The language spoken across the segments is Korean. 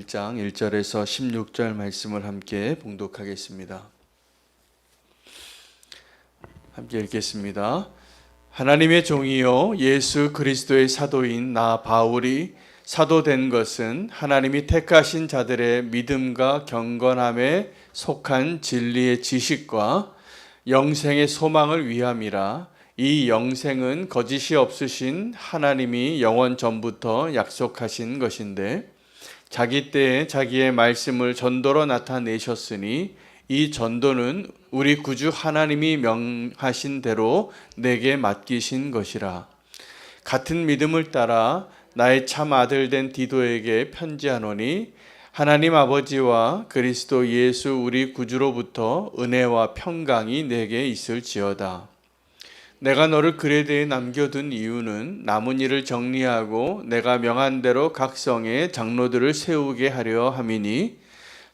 1장 1절에서 16절 말씀을 함께 봉독하겠습니다. 함께 읽겠습니다. 하나님의 종이요 예수 그리스도의 사도인 나 바울이 사도된 것은 하나님이 택하신 자들의 믿음과 경건함에 속한 진리의 지식과 영생의 소망을 위함이라. 이 영생은 거짓이 없으신 하나님이 영원 전부터 약속하신 것인데 자기 때에 자기의 말씀을 전도로 나타내셨으니 이 전도는 우리 구주 하나님이 명하신 대로 내게 맡기신 것이라. 같은 믿음을 따라 나의 참 아들 된 디도에게 편지하노니 하나님 아버지와 그리스도 예수 우리 구주로부터 은혜와 평강이 내게 있을지어다. 내가 너를 그레데에 남겨둔 이유는 남은 일을 정리하고 내가 명한 대로 각 성에 장로들을 세우게 하려 함이니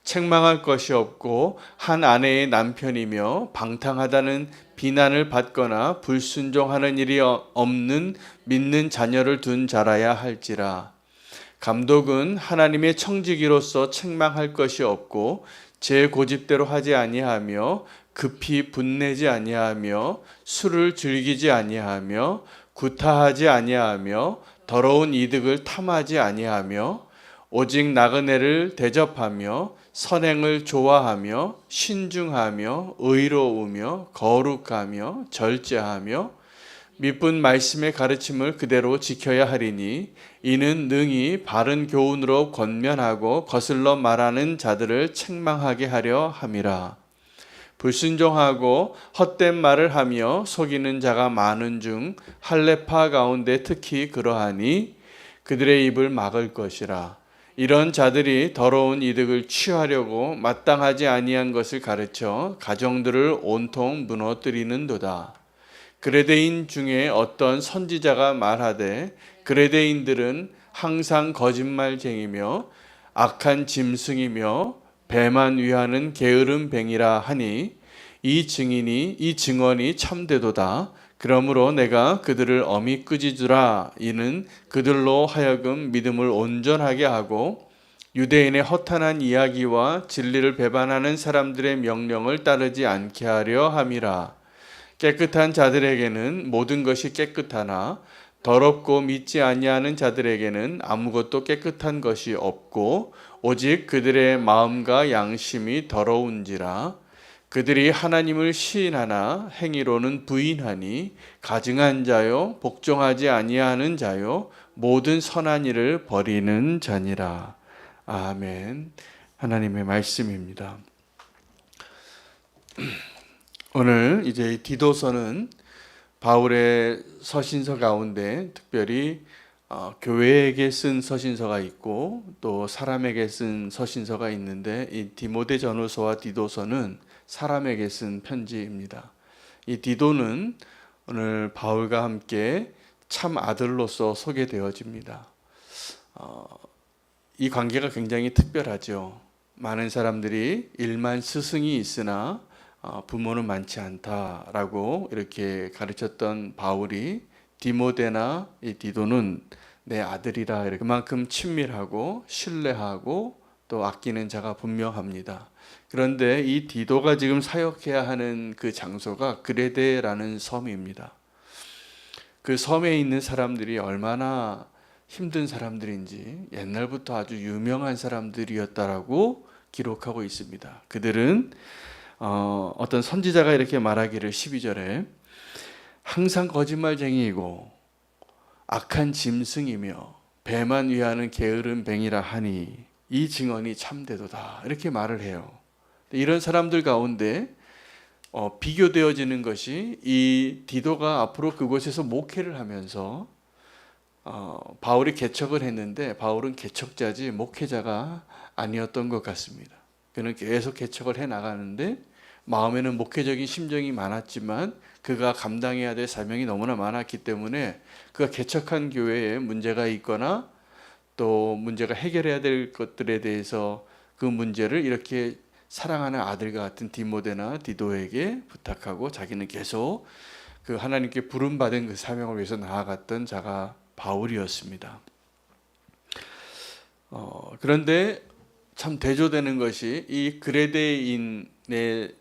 책망할 것이 없고 한 아내의 남편이며 방탕하다는 비난을 받거나 불순종하는 일이 없는 믿는 자녀를 둔 자라야 할지라. 감독은 하나님의 청지기로서 책망할 것이 없고 제 고집대로 하지 아니하며 급히 분내지 아니하며 술을 즐기지 아니하며 구타하지 아니하며 더러운 이득을 탐하지 아니하며 오직 나그네를 대접하며 선행을 좋아하며 신중하며 의로우며 거룩하며 절제하며 미쁜 말씀의 가르침을 그대로 지켜야 하리니 이는 능히 바른 교훈으로 권면하고 거슬러 말하는 자들을 책망하게 하려 함이라. 불순종하고 헛된 말을 하며 속이는 자가 많은 중 할례파 가운데 특히 그러하니 그들의 입을 막을 것이라. 이런 자들이 더러운 이득을 취하려고 마땅하지 아니한 것을 가르쳐 가정들을 온통 무너뜨리는도다. 그레데인 중에 어떤 선지자가 말하되 그레데인들은 항상 거짓말쟁이며 악한 짐승이며 배만 위하는 게으른 뱅이라 하니 이 증언이 참되도다. 그러므로 내가 그들을 엄히 꾸짖으라. 이는 그들로 하여금 믿음을 온전하게 하고 유대인의 허탄한 이야기와 진리를 배반하는 사람들의 명령을 따르지 않게 하려 함이라. 깨끗한 자들에게는 모든 것이 깨끗하나 더럽고 믿지 아니하는 자들에게는 아무것도 깨끗한 것이 없고 오직 그들의 마음과 양심이 더러운지라. 그들이 하나님을 시인하나 행위로는 부인하니 가증한 자요 복종하지 아니하는 자요 모든 선한 일을 버리는 자니라. 아멘. 하나님의 말씀입니다. 오늘 이제 디도서는 바울의 서신서 가운데 특별히 교회에게 쓴 서신서가 있고 또 사람에게 쓴 서신서가 있는데 이 디모데전후서와 디도서는 사람에게 쓴 편지입니다. 이 디도는 오늘 바울과 함께 참 아들로서 소개되어집니다. 이 관계가 굉장히 특별하죠. 많은 사람들이 일만 스승이 있으나 부모는 많지 않다라고 이렇게 가르쳤던 바울이 디모데나 이 디도는 내 아들이라 이렇게 그만큼 친밀하고 신뢰하고 또 아끼는 자가 분명합니다. 그런데 이 디도가 지금 사역해야 하는 그 장소가 그레데라는 섬입니다. 그 섬에 있는 사람들이 얼마나 힘든 사람들인지 옛날부터 아주 유명한 사람들이었다라고 기록하고 있습니다. 그들은 어떤 선지자가 이렇게 말하기를 12절에 항상 거짓말쟁이이고 악한 짐승이며 배만 위하는 게으른 뱅이라 하니 이 증언이 참되도다 이렇게 말을 해요. 이런 사람들 가운데 비교되어지는 것이 이 디도가 앞으로 그곳에서 목회를 하면서 바울이 개척을 했는데 바울은 개척자지 목회자가 아니었던 것 같습니다. 그는 계속 개척을 해 나가는데 마음에는 목회적인 심정이 많았지만 그가 감당해야 될 사명이 너무나 많았기 때문에 그가 개척한 교회에 문제가 있거나 또 문제가 해결해야 될 것들에 대해서 그 문제를 이렇게 사랑하는 아들과 같은 디모데나 디도에게 부탁하고 자기는 계속 그 하나님께 부름받은 그 사명을 위해서 나아갔던 자가 바울이었습니다. 그런데 참 대조되는 것이 이 그레데인의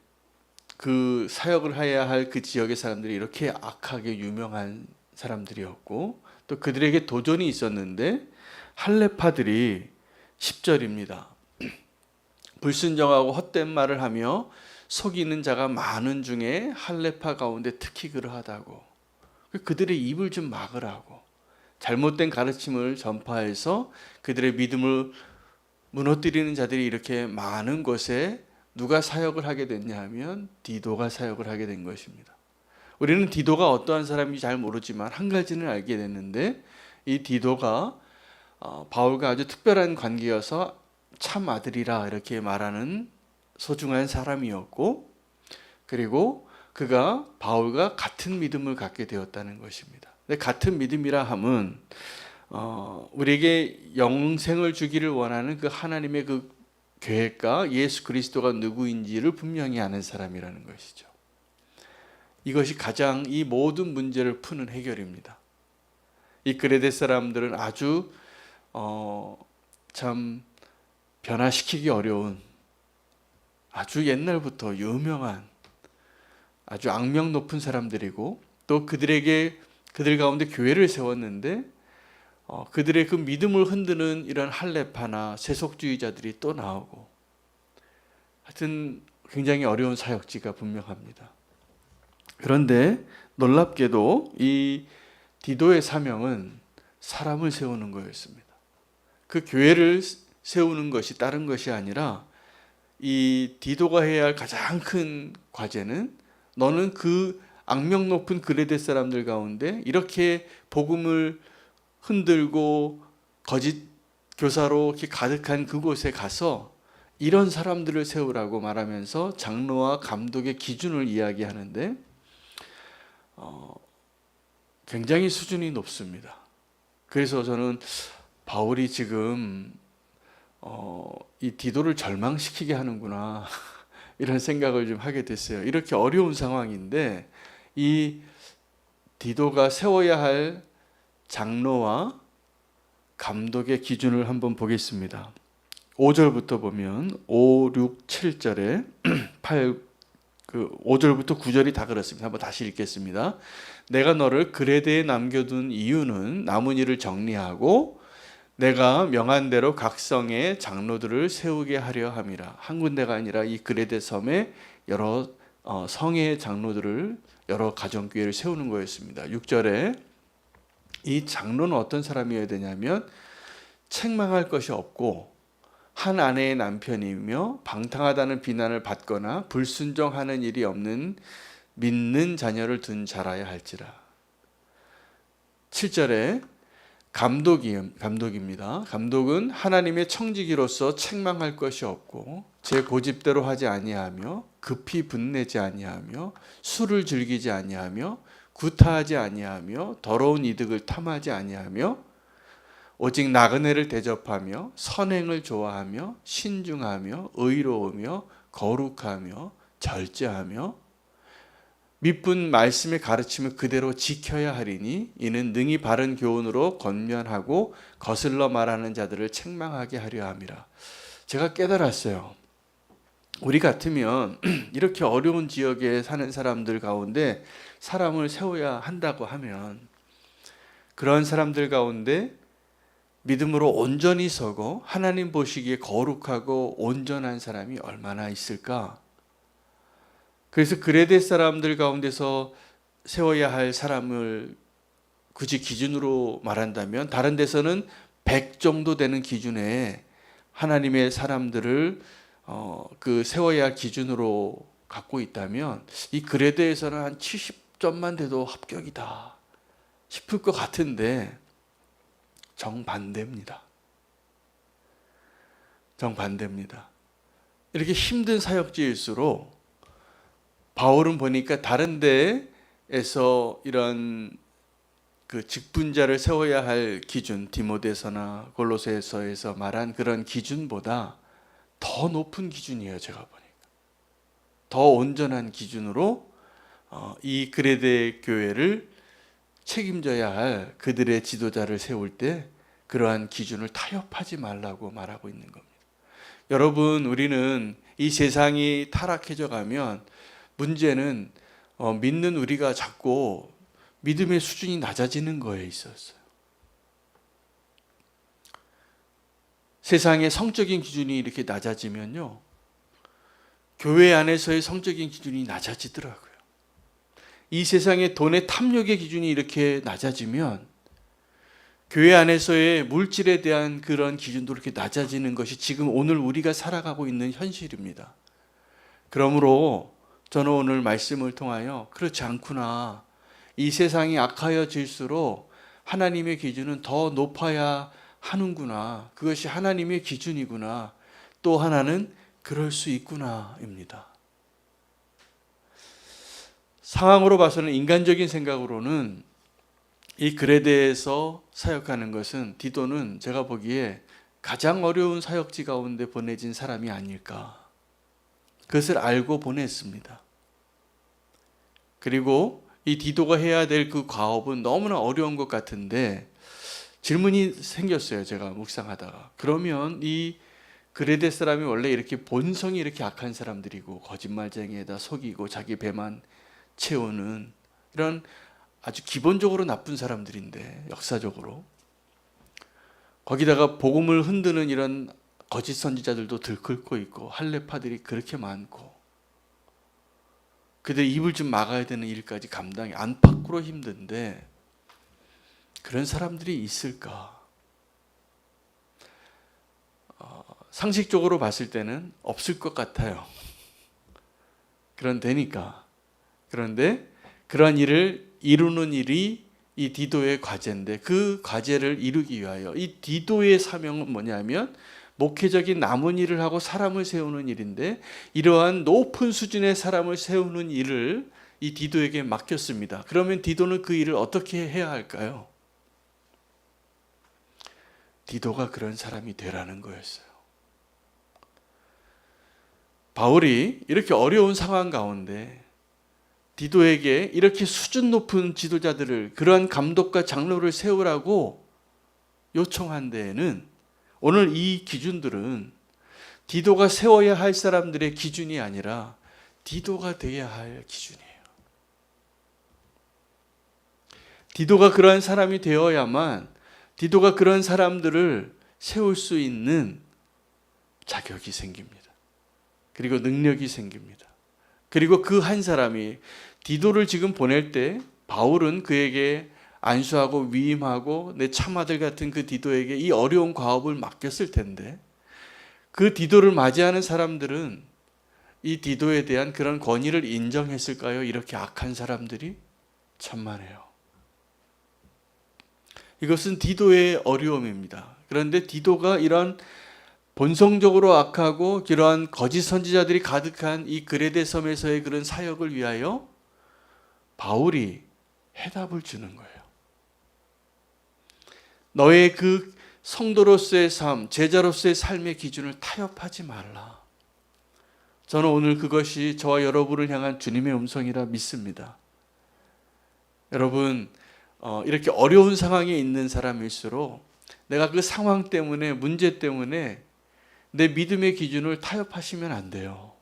그 사역을 해야 할 그 지역의 사람들이 이렇게 악하게 유명한 사람들이었고 또 그들에게 도전이 있었는데 할레파들이 10절입니다. 불순종하고 헛된 말을 하며 속이는 자가 많은 중에 할레파 가운데 특히 그러하다고. 그들의 입을 좀 막으라고. 잘못된 가르침을 전파해서 그들의 믿음을 무너뜨리는 자들이 이렇게 많은 곳에 누가 사역을 하게 됐냐 하면 디도가 사역을 하게 된 것입니다. 우리는 디도가 어떠한 사람인지 잘 모르지만 한 가지는 알게 됐는데 이 디도가 바울과 아주 특별한 관계여서 참 아들이라 이렇게 말하는 소중한 사람이었고 그리고 그가 바울과 같은 믿음을 갖게 되었다는 것입니다. 근데 같은 믿음이라 함은 우리에게 영생을 주기를 원하는 그 하나님의 그 계획과 예수 그리스도가 누구인지를 분명히 아는 사람이라는 것이죠. 이것이 가장 이 모든 문제를 푸는 해결입니다. 이 그레데 사람들은 아주 참 변화시키기 어려운 아주 옛날부터 유명한 아주 악명 높은 사람들이고 또 그들 가운데 교회를 세웠는데 그들의 그 믿음을 흔드는 이런 할레파나 세속주의자들이 또 나오고 하여튼 굉장히 어려운 사역지가 분명합니다. 그런데 놀랍게도 이 디도의 사명은 사람을 세우는 거였습니다. 그 교회를 세우는 것이 다른 것이 아니라 이 디도가 해야 할 가장 큰 과제는 너는 그 악명 높은 그레데 사람들 가운데 이렇게 복음을 흔들고 거짓 교사로 이렇게 가득한 그곳에 가서 이런 사람들을 세우라고 말하면서 장로와 감독의 기준을 이야기하는데 굉장히 수준이 높습니다. 그래서 저는 바울이 지금 이 디도를 절망시키게 하는구나 이런 생각을 좀 하게 됐어요. 이렇게 어려운 상황인데 이 디도가 세워야 할 장로와 감독의 기준을 한번 보겠습니다. 5절부터 보면 5, 6, 7절에 5절부터 9절이 다 그렇습니다. 한번 다시 읽겠습니다. 내가 너를 그레데에 남겨둔 이유는 남은 일을 정리하고 내가 명한 대로 각 성의 장로들을 세우게 하려 함이라. 한 군데가 아니라 이 그레데 섬에 여러 성의 장로들을 여러 가정교회를 세우는 거였습니다. 6절에 이 장로는 어떤 사람이어야 되냐면 책망할 것이 없고 한 아내의 남편이며 방탕하다는 비난을 받거나 불순종하는 일이 없는 믿는 자녀를 둔 자라야 할지라. 7절에 감독입니다. 감독은 하나님의 청지기로서 책망할 것이 없고 제 고집대로 하지 아니하며 급히 분내지 아니하며 술을 즐기지 아니하며 구타하지 아니하며 더러운 이득을 탐하지 아니하며 오직 나그네를 대접하며 선행을 좋아하며 신중하며 의로우며 거룩하며 절제하며 믿분 말씀의 가르침을 그대로 지켜야 하리니 이는 능히 바른 교훈으로 권면하고 거슬러 말하는 자들을 책망하게 하려 함이라. 제가 깨달았어요. 우리 같으면 이렇게 어려운 지역에 사는 사람들 가운데 사람을 세워야 한다고 하면 그런 사람들 가운데 믿음으로 온전히 서고 하나님 보시기에 거룩하고 온전한 사람이 얼마나 있을까? 그래서 그레데 사람들 가운데서 세워야 할 사람을 굳이 기준으로 말한다면 다른 데서는 100 정도 되는 기준에 하나님의 사람들을 그 세워야 할 기준으로 갖고 있다면 이 그레데에서는 한 70점만 돼도 합격이다 싶을 것 같은데 정반대입니다. 정반대입니다. 이렇게 힘든 사역지일수록 바울은 보니까 다른 데에서 이런 그 직분자를 세워야 할 기준, 디모데서나 골로새서에서 말한 그런 기준보다 더 높은 기준이에요. 제가 보니까 더 온전한 기준으로 이 그레데 교회를 책임져야 할 그들의 지도자를 세울 때 그러한 기준을 타협하지 말라고 말하고 있는 겁니다. 여러분, 우리는 이 세상이 타락해져 가면 문제는 믿는 우리가 자꾸 믿음의 수준이 낮아지는 거에 있었어요. 세상의 성적인 기준이 이렇게 낮아지면요, 교회 안에서의 성적인 기준이 낮아지더라고요. 이 세상의 돈의 탐욕의 기준이 이렇게 낮아지면 교회 안에서의 물질에 대한 그런 기준도 이렇게 낮아지는 것이 지금 오늘 우리가 살아가고 있는 현실입니다. 그러므로 저는 오늘 말씀을 통하여 그렇지 않구나, 이 세상이 악하여질수록 하나님의 기준은 더 높아야 하는구나, 그것이 하나님의 기준이구나, 또 하나는 그럴 수 있구나입니다. 상황으로 봐서는, 인간적인 생각으로는 이 글에 대해서 사역하는 것은, 디도는 제가 보기에 가장 어려운 사역지 가운데 보내진 사람이 아닐까, 그것을 알고 보냈습니다. 그리고 이 디도가 해야 될 그 과업은 너무나 어려운 것 같은데 질문이 생겼어요. 제가 묵상하다가, 그러면 이 그레데 사람이 원래 이렇게 본성이 이렇게 악한 사람들이고 거짓말쟁이에다 속이고 자기 배만 채우는 이런 아주 기본적으로 나쁜 사람들인데, 역사적으로 거기다가 복음을 흔드는 이런 거짓 선지자들도 들끓고 있고 할례파들이 그렇게 많고, 그들 입을 좀 막아야 되는 일까지 감당이 안팎으로 힘든데 그런 사람들이 있을까? 상식적으로 봤을 때는 없을 것 같아요. 그런데 그런 일을 이루는 일이 이 디도의 과제인데, 그 과제를 이루기 위하여 이 디도의 사명은 뭐냐면 목회적인 남은 일을 하고 사람을 세우는 일인데, 이러한 높은 수준의 사람을 세우는 일을 이 디도에게 맡겼습니다. 그러면 디도는 그 일을 어떻게 해야 할까요? 디도가 그런 사람이 되라는 거였어요. 바울이 이렇게 어려운 상황 가운데 디도에게 이렇게 수준 높은 지도자들을, 그러한 감독과 장로를 세우라고 요청한 데에는, 오늘 이 기준들은 디도가 세워야 할 사람들의 기준이 아니라 디도가 되어야 할 기준이에요. 디도가 그러한 사람이 되어야만 디도가 그런 사람들을 세울 수 있는 자격이 생깁니다. 그리고 능력이 생깁니다. 그리고 그 한 사람이, 디도를 지금 보낼 때 바울은 그에게 안수하고 위임하고 내 참아들 같은 그 디도에게 이 어려운 과업을 맡겼을 텐데, 그 디도를 맞이하는 사람들은 이 디도에 대한 그런 권위를 인정했을까요? 이렇게 악한 사람들이 천만에요. 이것은 디도의 어려움입니다. 그런데 디도가 이런 본성적으로 악하고 이러한 거짓 선지자들이 가득한 이 그레데 섬에서의 그런 사역을 위하여 바울이 해답을 주는 거예요. 너의 그 성도로서의 삶, 제자로서의 삶의 기준을 타협하지 말라. 저는 오늘 그것이 저와 여러분을 향한 주님의 음성이라 믿습니다. 여러분, 이렇게 어려운 상황에 있는 사람일수록 내가 그 상황 때문에, 문제 때문에 내 믿음의 기준을 타협하시면 안 돼요.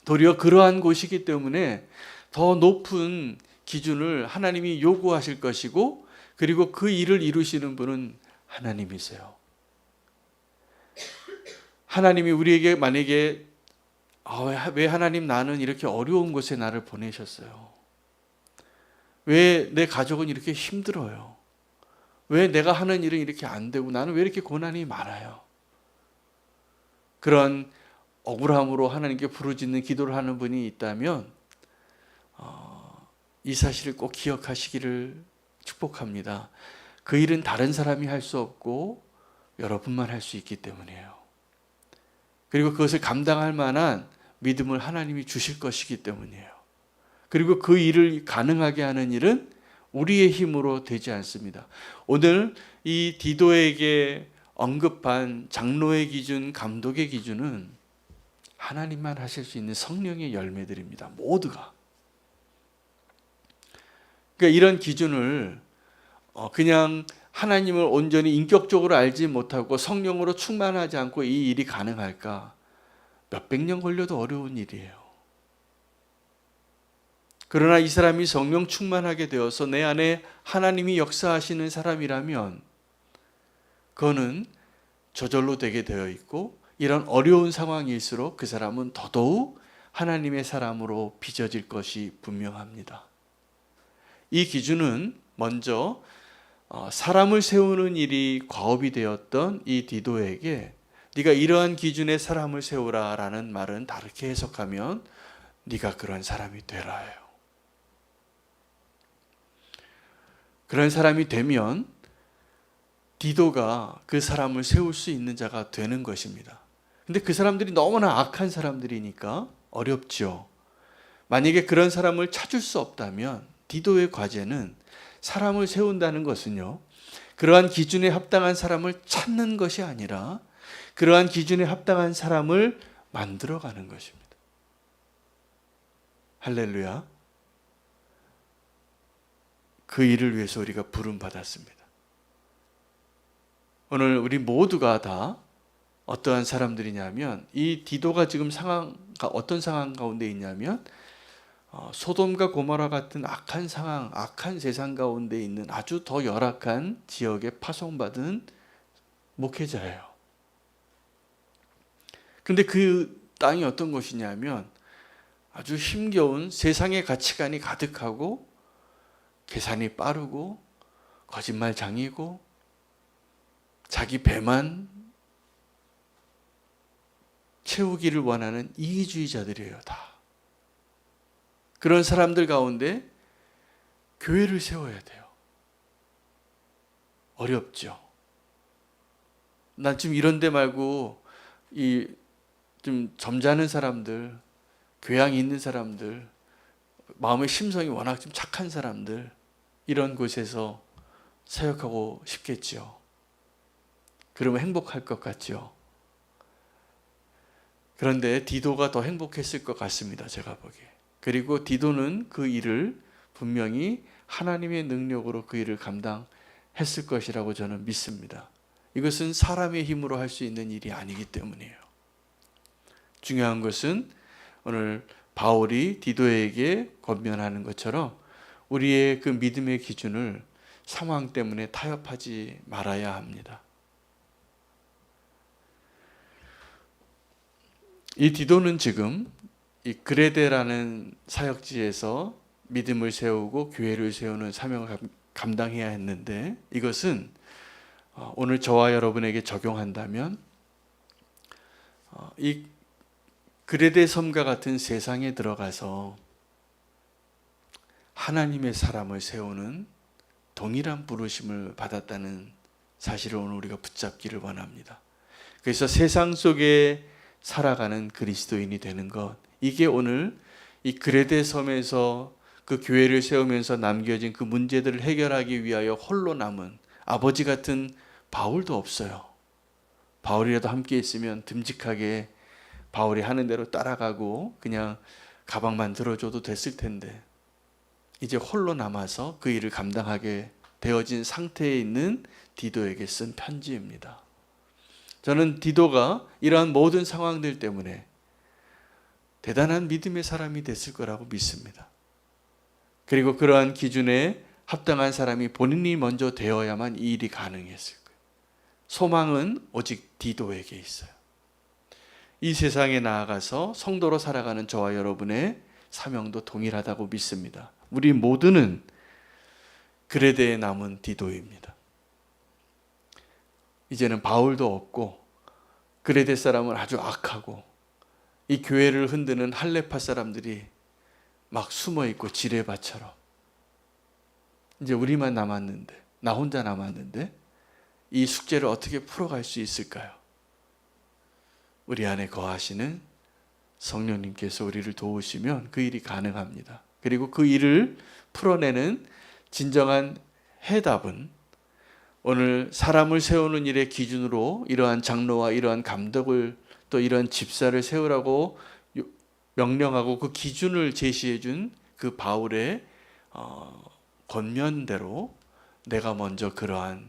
도리어 그러한 곳이기 때문에 더 높은 기준을 하나님이 요구하실 것이고, 그리고 그 일을 이루시는 분은 하나님이세요. 하나님이 우리에게 만약에 왜 하나님, 나는 이렇게 어려운 곳에 나를 보내셨어요? 왜 내 가족은 이렇게 힘들어요? 왜 내가 하는 일은 이렇게 안 되고 나는 왜 이렇게 고난이 많아요? 그런 억울함으로 하나님께 부르짖는 기도를 하는 분이 있다면 이 사실을 꼭 기억하시기를 축복합니다. 그 일은 다른 사람이 할 수 없고 여러분만 할 수 있기 때문이에요. 그리고 그것을 감당할 만한 믿음을 하나님이 주실 것이기 때문이에요. 그리고 그 일을 가능하게 하는 일은 우리의 힘으로 되지 않습니다. 오늘 이 디도에게 언급한 장로의 기준, 감독의 기준은 하나님만 하실 수 있는 성령의 열매들입니다. 모두가. 그러니까 이런 기준을 그냥 하나님을 온전히 인격적으로 알지 못하고 성령으로 충만하지 않고 이 일이 가능할까? 몇백 년 걸려도 어려운 일이에요. 그러나 이 사람이 성령 충만하게 되어서 내 안에 하나님이 역사하시는 사람이라면 그거는 저절로 되게 되어 있고, 이런 어려운 상황일수록 그 사람은 더더욱 하나님의 사람으로 빚어질 것이 분명합니다. 이 기준은 먼저 사람을 세우는 일이 과업이 되었던 이 디도에게 네가 이러한 기준의 사람을 세우라라는 말은 다르게 해석하면 네가 그런 사람이 되라예요. 그런 사람이 되면 디도가 그 사람을 세울 수 있는 자가 되는 것입니다. 근데 그 사람들이 너무나 악한 사람들이니까 어렵죠. 만약에 그런 사람을 찾을 수 없다면 디도의 과제는 사람을 세운다는 것은요, 그러한 기준에 합당한 사람을 찾는 것이 아니라 그러한 기준에 합당한 사람을 만들어가는 것입니다. 할렐루야. 그 일을 위해서 우리가 부름받았습니다. 오늘 우리 모두가 다 어떠한 사람들이냐면, 이 디도가 지금 어떤 상황 가운데 있냐면 소돔과 고모라 같은 악한 상황, 악한 세상 가운데 있는 아주 더 열악한 지역에 파송받은 목회자예요. 근데 그 땅이 어떤 곳이냐면 아주 힘겨운 세상의 가치관이 가득하고 계산이 빠르고 거짓말장이고 자기 배만 채우기를 원하는 이기주의자들이에요, 다. 그런 사람들 가운데 교회를 세워야 돼요. 어렵죠. 난 지금 이런 데 말고 좀 점잖은 사람들, 교양이 있는 사람들, 마음의 심성이 워낙 좀 착한 사람들, 이런 곳에서 사역하고 싶겠죠. 그러면 행복할 것 같죠. 그런데 디도가 더 행복했을 것 같습니다, 제가 보기에. 그리고 디도는 그 일을 분명히 하나님의 능력으로 그 일을 감당했을 것이라고 저는 믿습니다. 이것은 사람의 힘으로 할 수 있는 일이 아니기 때문이에요. 중요한 것은 오늘 바울이 디도에게 권면하는 것처럼 우리의 그 믿음의 기준을 상황 때문에 타협하지 말아야 합니다. 이 디도는 지금 이 그레데라는 사역지에서 믿음을 세우고 교회를 세우는 사명을 감당해야 했는데, 이것은 오늘 저와 여러분에게 적용한다면 이 그레데 섬과 같은 세상에 들어가서 하나님의 사람을 세우는 동일한 부르심을 받았다는 사실을 오늘 우리가 붙잡기를 원합니다. 그래서 세상 속에 살아가는 그리스도인이 되는 것, 이게 오늘 이 그레데 섬에서 그 교회를 세우면서 남겨진 그 문제들을 해결하기 위하여 홀로 남은 아버지 같은 바울도 없어요. 바울이라도 함께 있으면 듬직하게 바울이 하는 대로 따라가고 그냥 가방만 들어줘도 됐을 텐데, 이제 홀로 남아서 그 일을 감당하게 되어진 상태에 있는 디도에게 쓴 편지입니다. 저는 디도가 이러한 모든 상황들 때문에 대단한 믿음의 사람이 됐을 거라고 믿습니다. 그리고 그러한 기준에 합당한 사람이 본인이 먼저 되어야만 이 일이 가능했을 거예요. 소망은 오직 디도에게 있어요. 이 세상에 나아가서 성도로 살아가는 저와 여러분의 사명도 동일하다고 믿습니다. 우리 모두는 그레데에 남은 디도입니다. 이제는 바울도 없고 그레데 사람은 아주 악하고 이 교회를 흔드는 할레파 사람들이 막 숨어있고 지뢰밭처럼, 이제 우리만 남았는데, 나 혼자 남았는데 이 숙제를 어떻게 풀어갈 수 있을까요? 우리 안에 거하시는 성령님께서 우리를 도우시면 그 일이 가능합니다. 그리고 그 일을 풀어내는 진정한 해답은 오늘 사람을 세우는 일의 기준으로 이러한 장로와 이러한 감독을 또 이러한 집사를 세우라고 명령하고 그 기준을 제시해 준 그 바울의 권면대로 내가 먼저 그러한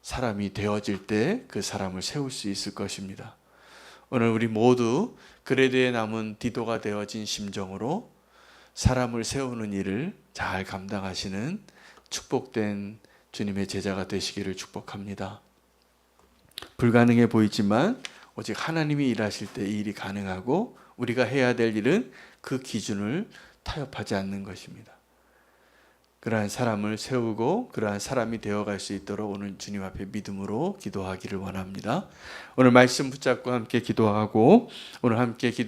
사람이 되어질 때 그 사람을 세울 수 있을 것입니다. 오늘 우리 모두 그레드에 남은 디도가 되어진 심정으로 사람을 세우는 일을 잘 감당하시는 축복된 주님의 제자가 되시기를 축복합니다. 불가능해 보이지만 오직 하나님이 일하실 때 이 일이 가능하고 우리가 해야 될 일은 그 기준을 타협하지 않는 것입니다. 그러한 사람을 세우고 그러한 사람이 되어갈 수 있도록 오늘 주님 앞에 믿음으로 기도하기를 원합니다. 오늘 말씀 붙잡고 함께 기도하고 오늘 함께 기도